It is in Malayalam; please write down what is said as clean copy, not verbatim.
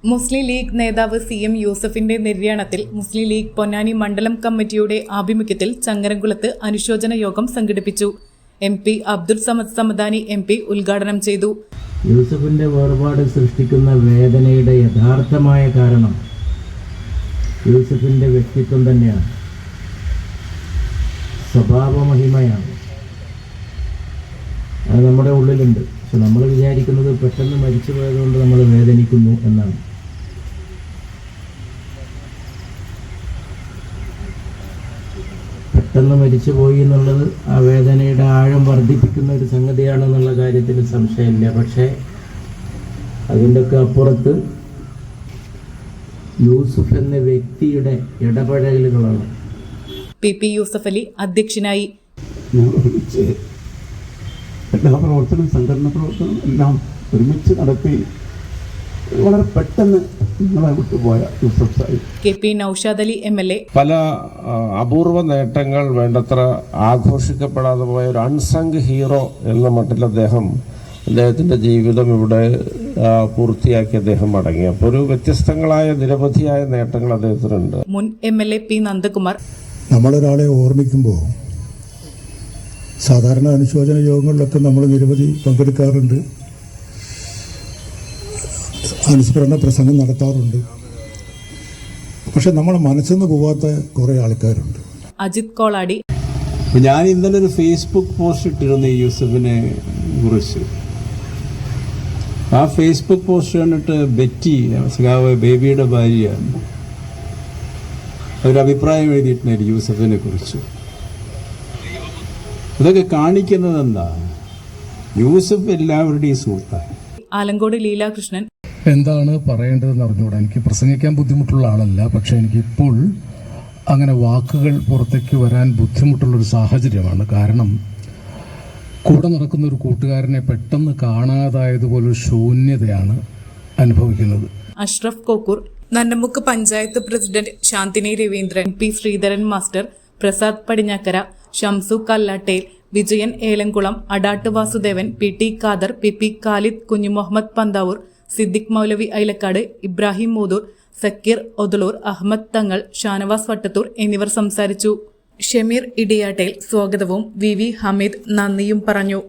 മുസ്ലിം ലീഗ് നേതാവ് CM യൂസഫിന്റെ നിര്യാണത്തിൽ മുസ്ലിം ലീഗ് പൊന്നാനി മണ്ഡലം കമ്മിറ്റിയുടെ ആഭിമുഖ്യത്തിൽ ചങ്ങരംകുളത്ത് അനുശോചന യോഗം സംഘടിപ്പിച്ചു. MP അബ്ദുൽ സമദ് സമദാനി MP ഉദ്ഘാടനം ചെയ്തു. യൂസഫിന്റെ വേർപാട് സൃഷ്ടിക്കുന്ന വേദനയുടെ യഥാർത്ഥമായ കാരണം യൂസഫിന്റെ വ്യക്തിത്വം തന്നെയാണ്, സ്വഭാവമഹിമയാണ്. അത് നമ്മുടെ ഉള്ളിലുണ്ട്. പക്ഷെ നമ്മൾ വിചാരിക്കുന്നത് പെട്ടെന്ന് മരിച്ചു പോയതുകൊണ്ട് നമ്മൾ വേദനിക്കുന്നു എന്നാണ്. പെട്ടെന്ന് മരിച്ചു പോയി എന്നുള്ളത് ആ വേദനയുടെ ആഴം വർദ്ധിപ്പിക്കുന്ന ഒരു സംഗതിയാണെന്നുള്ള കാര്യത്തിൽ സംശയമില്ല. പക്ഷേ അതിൻ്റെയൊക്കെ അപ്പുറത്ത് യൂസുഫ് എന്ന വ്യക്തിയുടെ ഇടപെടലുകളാണ്. PP യൂസഫ് അലി അധ്യക്ഷനായി. എല്ലാ പ്രവർത്തനം, സംഘടന പ്രവർത്തനം എല്ലാം ഒരുമിച്ച് നടത്തി വളരെ പെട്ടെന്ന് നിങ്ങളെ വിട്ടുപോയ യൂസഫ് സാഹിബ്. KP Naushad Ali MLA. പല അപൂർവ നേട്ടങ്ങൾ വേണ്ടത്ര ആഘോഷിക്കപ്പെടാതെ പോയ ഒരു അൺസങ് ഹീറോ എന്ന മട്ടിൽ അദ്ദേഹത്തിന്റെ ജീവിതം ഇവിടെ പൂർത്തിയാക്കി അദ്ദേഹം മടങ്ങി. അപ്പോൾ ഒരു വ്യത്യസ്തങ്ങളായ നിരവധിയായ നേട്ടങ്ങൾ അദ്ദേഹത്തിനുണ്ട്. മുൻ MLA P നന്ദകുമാർ. നമ്മളൊരാളെ ഓർമ്മിക്കുമ്പോൾ സാധാരണ അനുശോചന യോഗങ്ങളിലൊക്കെ നമ്മൾ നിരവധി പങ്കെടുക്കാറുണ്ട്, അനുസ്മരണ പ്രസംഗം നടത്താറുണ്ട്. പക്ഷെ നമ്മുടെ മനസ്സിൽ നിന്ന് പോവാത്ത കുറേ ആൾക്കാരുണ്ട്. അജിത് കോളാടി. ഞാൻ ഇന്നലെ ഒരു ഫേസ്ബുക്ക് പോസ്റ്റ് ഇട്ടിരുന്നു ഈ യൂസഫിനെ കുറിച്ച്. ആ ഫേസ്ബുക്ക് പോസ്റ്റ് കണ്ടിട്ട് ബെറ്റി, ബേബിയുടെ ഭാര്യ, ഒരഭിപ്രായം എഴുതിയിട്ടുണ്ടായിരുന്നു യൂസഫിനെ കുറിച്ച്. ഇതൊക്കെ കാണിക്കുന്നത് എന്താ? യൂസഫ് എല്ലാവരുടെയും സുഹൃത്താണ്. ആലങ്കോട് ലീലാകൃഷ്ണൻ. എന്താണ് പറയേണ്ടതെന്ന് അറിഞ്ഞുകൂടാ. എനിക്ക് പ്രസംഗിക്കാൻ ബുദ്ധിമുട്ടുള്ള ആളല്ല, പക്ഷെ എനിക്കിപ്പോൾ അങ്ങനെ വാക്കുകൾ പുറത്തേക്ക് വരാൻ ബുദ്ധിമുട്ടുള്ളൊരു സാഹചര്യമാണ്. കാരണം കൂടെ നടക്കുന്ന ഒരു കൂട്ടുകാരനെ പെട്ടെന്ന് കാണാതായതുപോലൊരു ശൂന്യതയാണ് അനുഭവിക്കുന്നത്. Ashraf Kokkur. Nannamukku panchayat president Shanthini Raveendran, P Sreedharan master, Prasad Padinjakkara, Shamsu Kallattel, Vijayan Elamkulam, Adatt Vasudevan, PT Khader, PP Khalid, Kunjumuhammed Panthavoor, Siddique Moulavi Ailakkad, Ibrahim Moodur, Sakkir Othulur, Ahammed Thangal, Shanavas Vattathur എന്നിവർ സംസാരിച്ചു. ഷമീർ ഇടിയാട്ടേൽ സ്വാഗതവും VV ഹമീദ് നന്ദിയും പറഞ്ഞു.